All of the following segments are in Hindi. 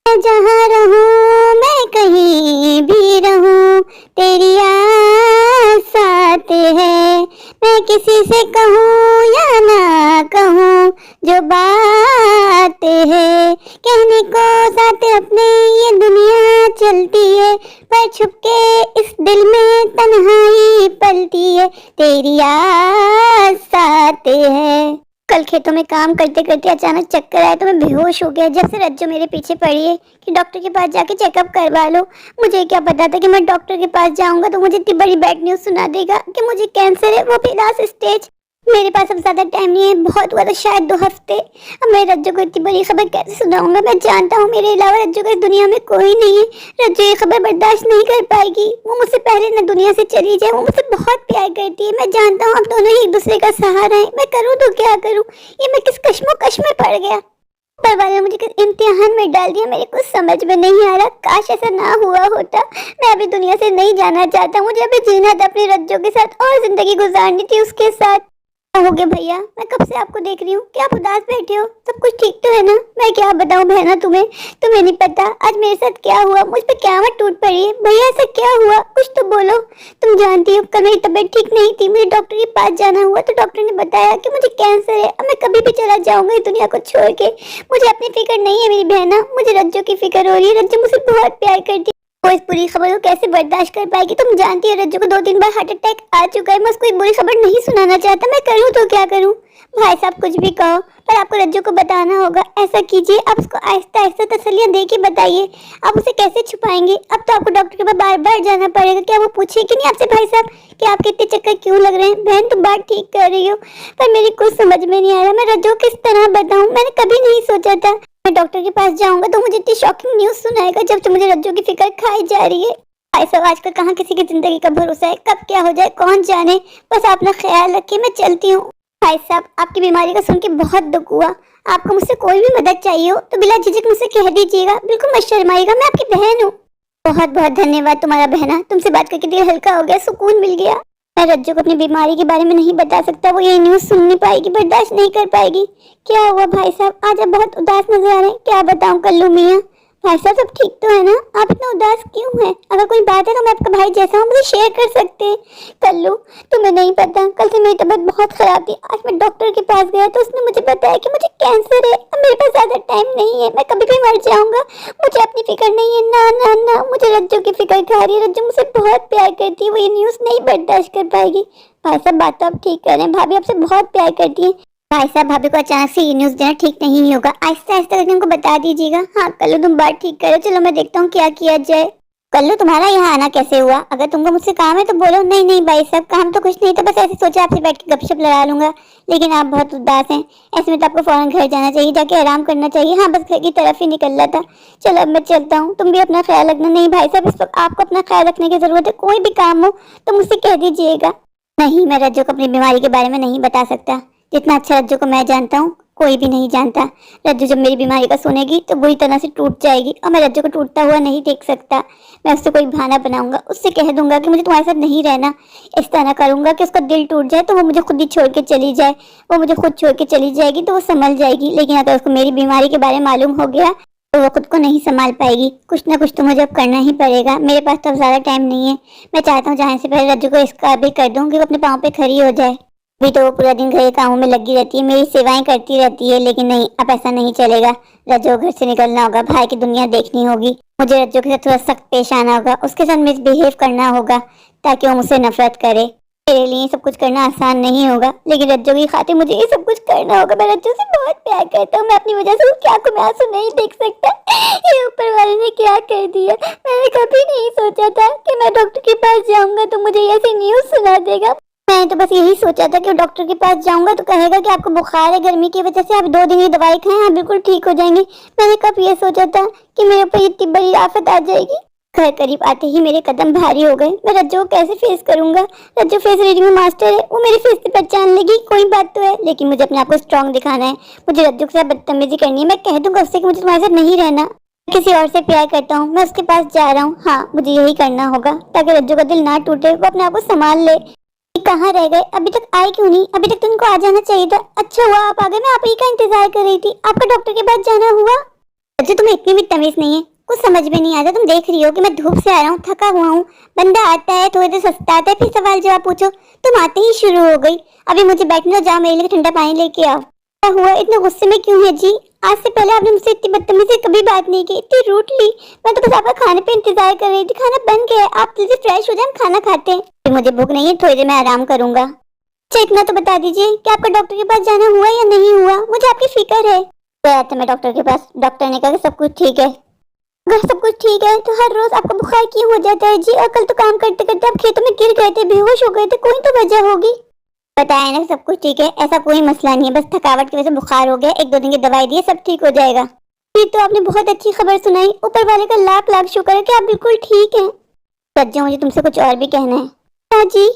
मैं जहाँ रहूं, मैं कहीं भी रहूं, तेरी याद साथ है। मैं किसी से कहूँ या ना कहूँ, जो बात है कहने को साथ अपने ये दुनिया चलती है, पर छुपके इस दिल में तन्हाई पलती है, तेरी याद साथ है। कल खेतों में काम करते करते अचानक चक्कर आया तो मैं बेहोश हो गया। जब से रज्जू मेरे पीछे पड़ी है कि डॉक्टर के पास जाके चेकअप करवा लो। मुझे क्या पता था कि मैं डॉक्टर के पास जाऊंगा तो मुझे इतनी बड़ी बैड न्यूज सुना देगा कि मुझे कैंसर है, वो भी लास्ट स्टेज। मेरे पास अब ज्यादा टाइम नहीं है, बहुत हुआ तो शायद 2 हफ्ते। अब मैं रज्जू को इतनी बड़ी खबर कैसे सुनाऊंगा? मैं जानता हूँ मेरे अलावा रज्जू को इस दुनिया में कोई नहीं है। रज्जू ये खबर बर्दाश्त नहीं कर पाएगी। वो मुझसे पहले न दुनिया से चली जाए। वो मुझसे बहुत प्यार करती है। मैं जानता हूँ अब दोनों ही एक दूसरे का सहारा है। मैं करूँ तो क्या करूँ? ये मैं किस कश्मोकश में पड़ गया। ऊपर वाले ने मुझे किस इम्तिहान में डाल दिया, मेरे कुछ समझ में नहीं आ रहा। काश ऐसा ना हुआ होता। मैं अभी दुनिया से नहीं जाना चाहता। मुझे अभी जीना था अपने रज्जू के साथ और जिंदगी गुजारनी थी उसके साथ। हो गया भैया, मैं कब से आपको देख रही हूँ कि आप उदास बैठे हो। सब कुछ ठीक तो है ना? मैं क्या बताऊँ बहना तुम्हें नहीं पता आज मेरे साथ क्या हुआ। मुझ पे क़यामत टूट पड़ी है। भैया ऐसा क्या हुआ? कुछ तो बोलो। तुम जानती हो कल मेरी तबीयत ठीक नहीं थी, मुझे डॉक्टर के पास जाना हुआ तो डॉक्टर ने बताया कि मुझे कैंसर है। अब मैं कभी भी चला जाऊंगा इस दुनिया को छोड़ के। मुझे अपनी फिक्र नहीं है मेरी बहना, मुझे रज्जू की फिक्र हो रही है। रज्जू मुझसे बहुत प्यार करती है। वो इस बुरी खबर को कैसे बर्दाश्त कर पाएगी? तुम जानती हो रज्जू को 2-3 बार हार्ट अटैक आ चुका है। मैं उसको एक बुरी खबर नहीं सुनाना चाहता। मैं करूँ तो क्या करूँ? भाई साहब कुछ भी कहो, पर आपको रज्जू को बताना होगा। ऐसा कीजिए, आप उसको आहिस्ता आहिस्ता तसल्लियां दे के बताइए। आप उसे कैसे छुपाएंगे? अब तो आपको डॉक्टर के पास बार बार जाना पड़ेगा। क्या वो पूछेगी नहीं आपसे भाई साहब कि आपके इतने चक्कर क्यों लग रहे हैं? बहन तो बात ठीक कर रही हो, पर मेरी कुछ समझ में नहीं आ रहा। मैं रज्जू किस तरह बताऊँ? मैंने कभी नहीं सोचा था मैं डॉक्टर के पास जाऊंगा तो मुझे इतनी शॉकिंग न्यूज सुनाएगा। जब से मुझे रज्जू की फिक्र खाई जा रही है। भाई साहब आजकल कहाँ किसी की जिंदगी का भरोसा है, कब क्या हो जाए कौन जाने। बस आप अपना ख्याल रखिए, मैं चलती हूँ। भाई साहब आपकी बीमारी का सुन के बहुत दुख हुआ। आपको मुझसे कोई भी मदद चाहिए हो तो बिला झिझक मुझसे कह दीजिएगा, बिल्कुल मत शर्माइएगा। मैं आपकी बहन हूँ। बहुत बहुत धन्यवाद तुम्हारा बहना, तुमसे बात करके दिल हल्का हो गया, सुकून मिल गया। मैं रज्जू को अपनी बीमारी के बारे में नहीं बता सकता। वो ये न्यूज सुन नहीं पाएगी, बर्दाश्त नहीं कर पाएगी। क्या हुआ भाई साहब? आज आप बहुत उदास नजर आ रहे हैं। क्या बताऊं कल्लू मियाँ? भाई साहब सब ठीक तो है ना? आप इतना उदास क्यों हैं? अगर कोई बात है तो मैं आपका भाई जैसा हूँ, मुझे शेयर कर सकते हैं। कल्लू तुम्हें नहीं पता, कल से मेरी तबीयत बहुत खराब थी। आज मैं डॉक्टर के पास गया तो उसने मुझे बताया कि मुझे कैंसर है। अब मेरे पास ज्यादा टाइम नहीं है, मैं कभी भी मर जाऊंगा। मुझे अपनी फिक्र नहीं है। ना ना ना, मुझे रज्जू की फिक्र खा रही है। रज्जू मुझसे बहुत प्यार करती है, वो ये न्यूज नहीं बर्दाश्त कर पाएगी। भाई साहब बात तो आप ठीक कर रहे हैं, भाभी आपसे बहुत प्यार करती है। भाई साहब भाभी को अचानक से ये न्यूज देना ठीक नहीं होगा। आहिस्ता आहिस्ता करके उनको बता दीजिएगा। हाँ कल्लू तुम बात ठीक करो, चलो मैं देखता हूँ क्या किया जाए। कल्लू तुम्हारा यहाँ आना कैसे हुआ? अगर तुमको मुझसे काम है तो बोलो। नहीं नहीं भाई साहब काम तो कुछ नहीं था, बस ऐसे सोचा आपसे बैठ के गपशप लगा लूंगा। लेकिन आप बहुत उदास हैं, ऐसे में तो आपको फौरन घर जाना चाहिए, जाके आराम करना चाहिए। हाँ बस घर की तरफ ही निकलना था। चलो अब मैं चलता हूँ, तुम भी अपना ख्याल रखना। नहीं भाई साहब इस वक्त आपको अपना ख्याल रखने की जरूरत है। कोई भी काम हो तो मुझसे कह दीजिएगा। नहीं मैं रज्जू को अपनी बीमारी के बारे में नहीं बता सकता। जितना अच्छा रज्जू को मैं जानता हूँ कोई भी नहीं जानता। रज्जू जब मेरी बीमारी का सुनेगी तो बुरी तरह से टूट जाएगी और मैं रज्जू को टूटता हुआ नहीं देख सकता। मैं उससे कोई बहाना बनाऊंगा, उससे कह दूंगा कि मुझे तुम्हारे साथ नहीं रहना। इस तरह करूंगा कि उसका दिल टूट जाए तो वो मुझे खुद ही छोड़ के चली जाए। वो मुझे खुद छोड़ के चली जाएगी तो वो संभल जाएगी। लेकिन अगर उसको मेरी बीमारी के बारे में मालूम हो गया तो वो खुद को नहीं संभाल पाएगी। कुछ ना कुछ तो मुझे अब करना ही पड़ेगा। मेरे पास तो अब ज्यादा टाइम नहीं है। मैं चाहता हूँ जहाँ से पहले रज्जू को इसका भी कर दूँ कि वो अपने पाँव पे खड़ी हो जाए। अभी तो वो पूरा दिन घर के कामों में लगी रहती है, मेरी सेवाएं करती रहती है। लेकिन नहीं, अब ऐसा नहीं चलेगा। रज्जू घर से निकलना होगा, भाई की दुनिया देखनी होगी। मुझे रज्जू के साथ थोड़ा सख्त पेश आना होगा, उसके साथ मिसबिहेव करना होगा ताकि वो मुझसे नफरत करे। मेरे लिए सब कुछ करना आसान नहीं होगा, लेकिन रज्जू की खातिर मुझे ये सब कुछ करना होगा। मैं रज्जू से बहुत प्यार करता हूँ। मैं अपनी वजह से उसकी आंखों में आंसू नहीं देख सकता। ये ऊपर वाले ने क्या कर दिया? मैंने कभी नहीं सोचा था कि मैं डॉक्टर के पास जाऊंगा तो मुझे ऐसी न्यूज सुना देगा। मैंने तो बस यही सोचा था कि डॉक्टर के पास जाऊंगा तो कहेगा कि आपको बुखार है, गर्मी की वजह से आप 2 दिन की दवाई खाएं, आप बिल्कुल ठीक हो जाएंगे। मैंने कब ये सोचा था कि मेरे ऊपर इतनी बड़ी आफत आ जाएगी। घर करीब आते ही मेरे कदम भारी हो गए। मैं रज्जू को कैसे फेस करूंगा? रज्जू फेस रीडिंग में मास्टर है, वो मेरे फेस से पहचान लेगी। कोई बात तो है, लेकिन मुझे अपने आप को स्ट्रांग दिखाना है। मुझे रज्जू के साथ बदतमीजी करनी है। मैं कह दूंगा उससे कि मुझे तुम्हारे साथ नहीं रहना, किसी और से प्यार करता हूँ, मैं उसके पास जा रहा हूँ। हाँ मुझे यही करना होगा ताकि रज्जू का दिल ना टूटे, वो अपने आप को संभाल ले। कहाँ रह गए? अभी तक आए क्यों नहीं? अभी तक तो उनको आ जाना चाहिए था। अच्छा हुआ आप आ गए, मैं आप ही का इंतजार कर रही थी। आपका डॉक्टर के पास जाना हुआ? रज्जू तुम्हें इतनी भी तमीज नहीं है, कुछ समझ में नहीं आता। तुम देख रही हो कि मैं धूप से आ रहा हूँ, थका हुआ हूँ। बंदा आता है थोड़ी देर सस्ता आता है, फिर सवाल जवाब पूछो, तुम आते ही शुरू हो गई। अभी मुझे बैठने दो, जाओ मेरे लिए ठंडा पानी लेके आओ। क्या हुआ, इतने गुस्से में क्यों है जी? आज से पहले आपने मुझसे इतनी बदतमीजी से कभी बात नहीं की, इतनी रूडली। मैं तो बस आपका खाने पे इंतजार कर रही थी, खाना बन गया है, आप जल्दी फ्रेश हो जाए, हम खाना खाते हैं। मुझे भूख नहीं है, थोड़ी देर में आराम करूंगा। अच्छा इतना तो बता दीजिए कि आपका डॉक्टर के पास जाना हुआ या नहीं हुआ, मुझे आपकी फिक्र है। गया था मैं डॉक्टर के पास, डॉक्टर ने कहा कि सब कुछ ठीक है। अगर सब कुछ ठीक है तो हर रोज आपको बुखार क्यों हो जाता है जी? और कल तो काम करते करते आप खेतों में गिर गए थे, बेहोश हो गए थे, कोई तो वजह होगी। बताया ना सब कुछ ठीक है, ऐसा कोई मसला नहीं है, बस थकावट की वजह से बुखार हो गया, 1-2 दिन की दवाई दी है, सब ठीक हो जाएगा। फिर तो आपने बहुत अच्छी खबर सुनाई, ऊपर वाले का लाख लाख शुक्र है कि आप बिल्कुल ठीक हैं। रज्जू मुझे तुमसे कुछ और भी कहना है। हाँ जी।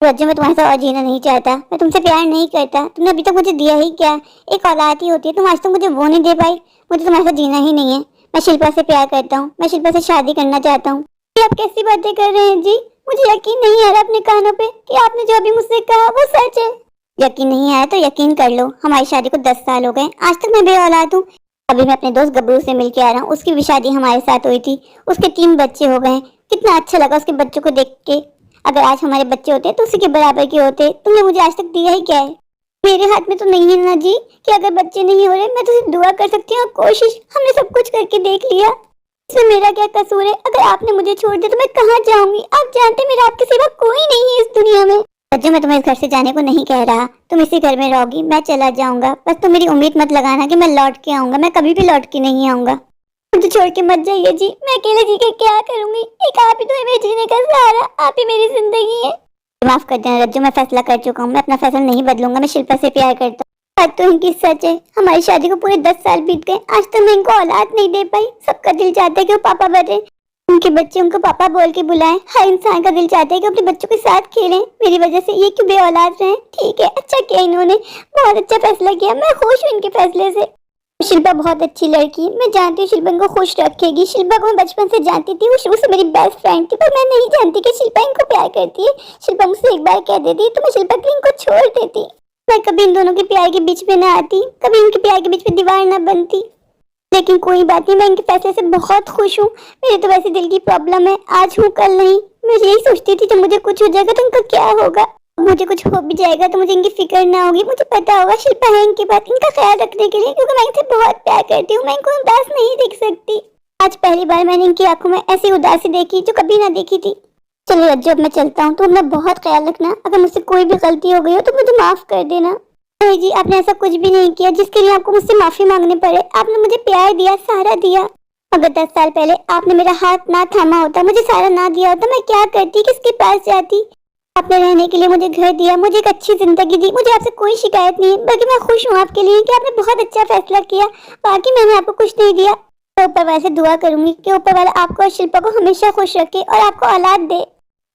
रज्जू मैं तुम्हारे साथ और जीना नहीं चाहता, मैं तुमसे प्यार नहीं करता। तुमने अभी तक मुझे दिया ही क्या, एक औलाद ही होती है, तुम आज तक मुझे वो नहीं दे पाई। मुझे तुम्हारे साथ जीना ही नहीं है। मैं शिल्पा से प्यार करता हूँ, मैं शिल्पा से शादी करना चाहता हूँ। आप कैसी बातें कर रहे हैं जी? मुझे यकीन नहीं आ रहा अपने कानों पे कि आपने जो अभी मुझसे कहा वो सच है। यकीन नहीं आया तो यकीन कर लो, हमारी शादी को 10 साल हो गए, आज तक मैं बे औलाद हूँ। अभी मैं अपने दोस्त गब्रू से मिल के आ रहा हूँ, उसकी भी शादी हमारे साथ हुई थी, उसके 3 बच्चे हो गए। कितना अच्छा लगा उसके बच्चों को देख के। अगर आज हमारे बच्चे होते तो उसी के बराबर के होते। तुमने मुझे आज तक दिया ही क्या है? मेरे हाथ में तो नहीं है ना जी कि अगर बच्चे नहीं हो रहे, मैं तो सिर्फ दुआ कर सकती हूँ, कोशिश। हमने सब कुछ करके देख लिया, इसमें मेरा क्या कसूर है? अगर आपने मुझे छोड़ दिया तो मैं कहाँ जाऊंगी? आप जानते मेरा आपके सिवा कोई नहीं है इस दुनिया में। रज्जू मैं तुम्हें इस घर से जाने को नहीं कह रहा, तुम इसी घर में रहोगी, मैं चला जाऊंगा। बस तुम मेरी उम्मीद मत लगाना कि मैं लौट के आऊंगा, मैं कभी भी लौट के नहीं आऊंगा। मुझे छोड़ के मत जाइए जी, मैं अकेले जी के क्या करूंगी? एक आप ही तो है मेरे जीने का सहारा, आप ही मेरी जिंदगी है। माफ कर देना रज्जू, मैं फैसला कर चुका हूँ, मैं अपना फैसला नहीं बदलूंगा। मैं शिल्पा से प्यार करता हूँ। बात तो इनकी सच है, हमारी शादी को पूरे 10 साल बीत गए, आज तक मैं इनको औलाद नहीं दे पाई। सबका दिल चाहता है कि वो पापा बने, उनके बच्चे उनको पापा बोल के बुलाएं। हर इंसान का दिल चाहता है कि अपने बच्चों के साथ खेलें। मेरी वजह से ये क्यों बे औलाद रहे? ठीक है, अच्छा किया इन्होंने, बहुत अच्छा फैसला किया, मैं खुश हूँ इनके फैसले से। शिल्पा बहुत अच्छी लड़की, मैं जानती हूँ शिल्पा इनको खुश रखेगी। शिल्पा को मैं बचपन से जानती थी, वो शुरू से मेरी बेस्ट फ्रेंड थी, पर मैं नहीं जानती कि शिल्पा इनको प्यार करती है। शिल्पा मुझसे एक बार कह देती तो मैं शिल्पा के लिए इनको छोड़ देती, मैं कभी इन दोनों के प्यार के बीच में ना आती, कभी इनके प्यार के बीच में दीवार ना बनती। लेकिन कोई बात नहीं, मैं इनके फैसले से बहुत खुश हूँ। मेरे तो वैसे दिल की प्रॉब्लम है, आज हूँ कल नहीं। मैं यही सोचती थी जब मुझे कुछ हो जाएगा तो इनका क्या होगा, मुझे कुछ हो भी जाएगा तो मुझे इनकी फिक्र ना होगी। मुझे पता होगा शिल्पा है इनके पास, इनका ख्याल रखने के लिए, क्योंकि मैं इनसे बहुत प्यार करती हूँ। मैं इनको उदास नहीं देख सकती। आज पहली बार मैंने इनकी आंखों में ऐसी उदासी देखी जो कभी ना देखी थी। चलो रज्जू अब मैं चलता हूँ, तो अपना बहुत ख्याल रखना। अगर मुझसे कोई भी गलती हो गई हो तो मुझे माफ कर देना। नहीं जी, आपने ऐसा कुछ भी नहीं किया जिसके लिए आपको मुझसे माफी मांगनी पड़े। आपने मुझे प्यार दिया, सहारा दिया। अगर 10 साल पहले आपने मेरा हाथ ना थामा होता, मुझे सहारा ना दिया होता, मैं क्या करती, किसके पास जाती? आपने रहने के लिए मुझे घर दिया, मुझे एक अच्छी जिंदगी दी। मुझे आपसे कोई शिकायत नहीं है, बल्कि मैं खुश हूँ आपके लिए कि आपने बहुत अच्छा फैसला किया। बाकी मैंने आपको कुछ नहीं दिया, तो ऊपर वाले से दुआ करूंगी कि ऊपर वाला आपको और शिल्पा को हमेशा खुश रखे और आपको औलाद दे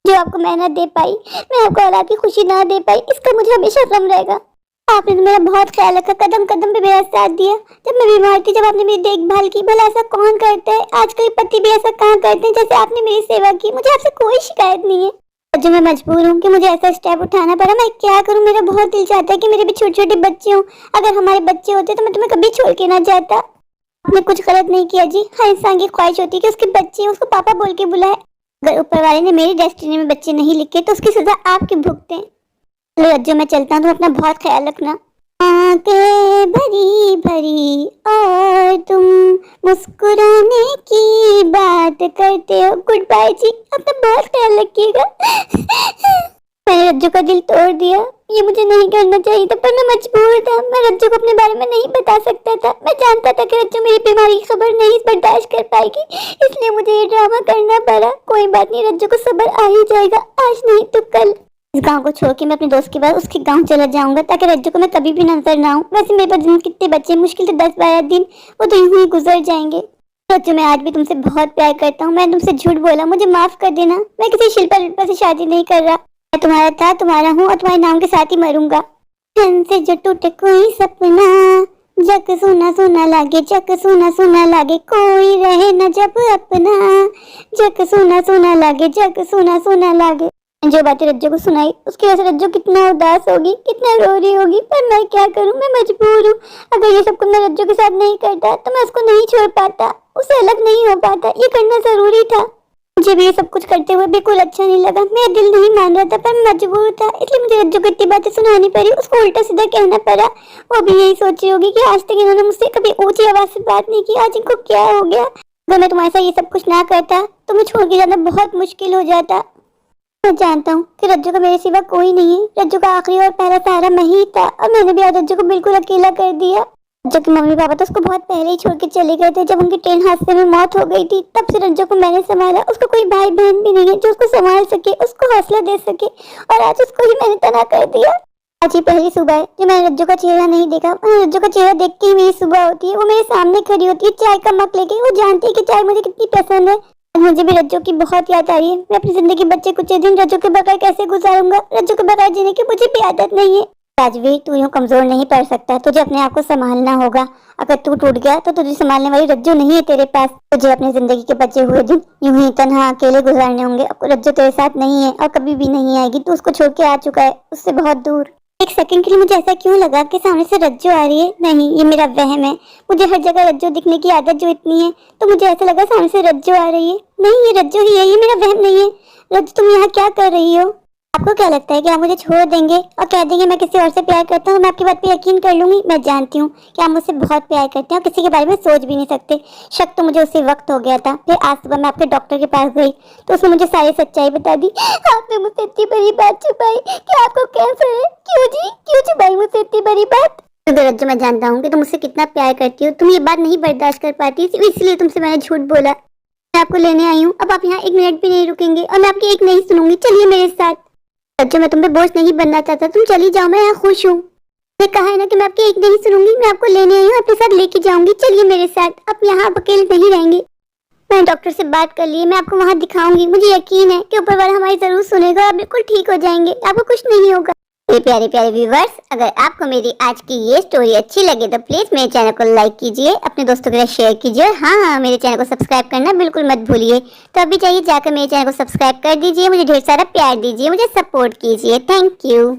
जो आपको मैं ना दे पाई। मैं आपको औलाद की खुशी ना दे पाई, इसका मुझे हमेशा गम रहेगा। आपने तो मेरा बहुत ख्याल रखा, कदम कदम पे मेरा साथ दिया। जब मैं बीमार थी, जब आपने मेरी देखभाल की, भला ऐसा कौन करता है? आजकल पति भी ऐसा कहाँ करते हैं जैसे आपने मेरी सेवा की। मुझे आपसे कोई शिकायत नहीं है। जो मैं मजबूर हूँ कि मुझे ऐसा स्टेप उठाना पड़ा। मैं क्या करूँ? मेरा बहुत दिल चाहता है कि मेरे भी छोटे छोटे बच्चे हों। अगर हमारे बच्चे होते तो मैं तुम्हें कभी छोड़ के ना जाता। आपने कुछ गलत नहीं किया जी। हर इंसान की ख्वाहिश होती है कि उसके बच्चे उसको पापा बोल के बुलाए। अगर ऊपर वाले ने मेरी डेस्टिनी में बच्चे नहीं लिखे तो उसकी सजा आपके भुगते। चलो रज्जू मैं चलता हूँ, तुम अपना बहुत ख्याल रखना। आंखें भरी भरी और तुम मुस्कुराने की बात करते हो। गुड बाय जी, अपना बहुत ख्याल रखिएगा। मैंने रज्जू का दिल तोड़ दिया, ये मुझे नहीं करना चाहिए था, पर मैं मजबूर था। मैं रज्जू को अपने बारे में नहीं बता सकता था। मैं जानता था कि रज्जू मेरी बीमारी की खबर नहीं बर्दाश्त कर पाएगी, इसलिए मुझे ये ड्रामा करना पड़ा। कोई बात नहीं, रज्जू को सब्र आ ही जाएगा, आज नहीं तो कल। इस गांव को छोड़ के मैं अपने दोस्त के बाद उसके गांव चला जाऊंगा, ताकि रज्जू को मैं कभी भी नजर ना आऊं। वैसे मेरे पास दिन कितने बचे, मुश्किल से 10-12 दिन, वो तो यूं ही गुजर जाएंगे। रज्जू मैं आज भी तुमसे बहुत प्यार करता हूँ। मैं तुमसे झूठ बोला, मुझे माफ कर देना। मैं किसी शिल्पा से शादी नहीं कर रहा। मैं तुम्हारा था, तुम्हारा हूँ और तुम्हारे नाम के साथ ही मरूंगा। धन से जो टूटे कोई सपना, जग सोना सोना लागे, जग सोना सोना लागे, कोई रहे न जब अपना। जग सोना सोना लागे, जग सोना सोना लागे। जो बातें रज्जू को सुनाई उसकी वजह से रज्जू कितना उदास होगी, कितना रो रही होगी, पर मैं क्या करूं, मैं मजबूर हूँ। अगर ये सब कुछ मैं रज्जू के साथ नहीं करता तो मैं उसको नहीं छोड़ पाता, उससे अलग नहीं हो पाता, ये करना जरूरी था। मुझे भी ये सब कुछ करते हुए बिल्कुल अच्छा नहीं लगा, मेरा दिल नहीं मान रहा था, पर मैं मजबूर था, इसलिए मुझे रज्जू को इतनी बातें सुनानी पड़ी, उसको उल्टा सीधा कहना पड़ा। वो भी यही सोच रही होगी कि आज तक इन्होंने मुझसे कभी ऊंची आवाज से बात नहीं की, आज इनको क्या हो गया। अगर मैं तुम्हारे साथ ये सब कुछ ना करता तो मैं छोड़ के जाना बहुत मुश्किल हो जाता। मैं जानता हूँ कि रज्जू का मेरे सिवा कोई नहीं है, रज्जू का आखिरी और पहला सहारा मैं ही था, और मैंने भी आज रज्जू को बिल्कुल अकेला कर दिया। रज्जू के मम्मी पापा तो उसको बहुत पहले ही छोड़ के चले गए थे, जब उनकी ट्रेन हादसे में मौत हो गई थी, तब से रज्जू को मैंने संभाला। उसको कोई भाई बहन भी नहीं है जो उसको संभाल सके, उसको हौसला दे सके, और आज उसको ही मैंने तना कर दिया। आज ही पहली सुबह है जो मैंने रज्जू का चेहरा नहीं देखा, रज्जू का चेहरा देख के ही मेरी सुबह होती है। वो मेरे सामने खड़ी होती है चाय का मग लेके, वो जानती है कि चाय मुझे कितनी पसंद है। मुझे भी रज्जू की बहुत याद आ रही है। मैं अपनी जिंदगी बच्चे कुछ दिन रज्जू के बगैर कैसे गुजारूंगा, रज्जू के बगैर जीने की मुझे भी आदत नहीं है। राजवीर, तू यूं कमजोर नहीं पड़ सकता, तुझे अपने आप को संभालना होगा। अगर तू टूट गया तो तुझे संभालने वाली रज्जू नहीं है तेरे पास। तुझे अपनी जिंदगी के बचे हुए दिन यूं ही तन्हा अकेले गुजारने होंगे। अब रज्जू तेरे साथ नहीं है और कभी भी नहीं आएगी, तू उसको छोड़ के आ चुका है, उससे बहुत दूर। एक सेकंड के लिए मुझे ऐसा क्यों लगा कि सामने से रज्जू आ रही है। नहीं, ये मेरा वहम है। मुझे हर जगह रज्जू दिखने की आदत जो इतनी है, तो मुझे ऐसा लगा सामने से रज्जू आ रही है। नहीं, ये रज्जू ही है, ये मेरा वहम नहीं है। रज्जू, तुम यहाँ क्या कर रही हो? आपको क्या लगता है कि आप मुझे छोड़ देंगे और कह देंगे मैं किसी और से प्यार करता हूँ? मैं आपकी बात पे यकीन कर लूंगी। मैं जानती हूँ कि आप मुझसे बहुत प्यार करते हैं और किसी के बारे में सोच भी नहीं सकते। शक तो मुझे उसी वक्त हो गया था। फिर आज सुबह मैं आपके डॉक्टर के पास गई तो उसने मुझे सारी सच्चाई बता दी। आपने मुझसे इतनी बड़ी बात छुपाई कि आपको कैंसर है। क्यों जी, क्यों छुपाई मुझसे इतनी बड़ी बात? रज्जू, मैं जानता हूँ कि तुम मुझसे कितना प्यार करती हो, तुम ये बात नहीं बर्दाश्त कर पाती, इसलिए तुमसे मैंने झूठ बोला। मैं आपको लेने आई हूँ, अब आप यहाँ 1 मिनट भी नहीं रुकेंगे और मैं आपकी एक नहीं सुनूंगी। चलिए मेरे साथ। रज्जू, मैं तुम पे बोझ नहीं बनना चाहता, तुम चली जाओ, मैं यहाँ खुश हूँ। मैं कहा है ना कि मैं आपकी एक नहीं सुनूंगी, मैं आपको लेने आई हूँ, अपने साथ लेके जाऊंगी। चलिए मेरे साथ, आप यहाँ अकेले नहीं रहेंगे। मैंने डॉक्टर से बात कर ली है, मैं आपको वहाँ दिखाऊंगी। मुझे यकीन है कि ऊपर वाला हमारी जरूर सुनेगा, आप बिल्कुल ठीक हो जाएंगे, आपको कुछ नहीं होगा। मेरे प्यारे प्यारे व्यूवर्स, अगर आपको मेरी आज की ये स्टोरी अच्छी लगे तो प्लीज मेरे चैनल को लाइक कीजिए, अपने दोस्तों के साथ शेयर कीजिए, और हाँ, मेरे चैनल को सब्सक्राइब करना बिल्कुल मत भूलिए। तो अभी चाहिए जाकर मेरे चैनल को सब्सक्राइब कर दीजिए, मुझे ढेर सारा प्यार दीजिए, मुझे सपोर्ट कीजिए। Thank you.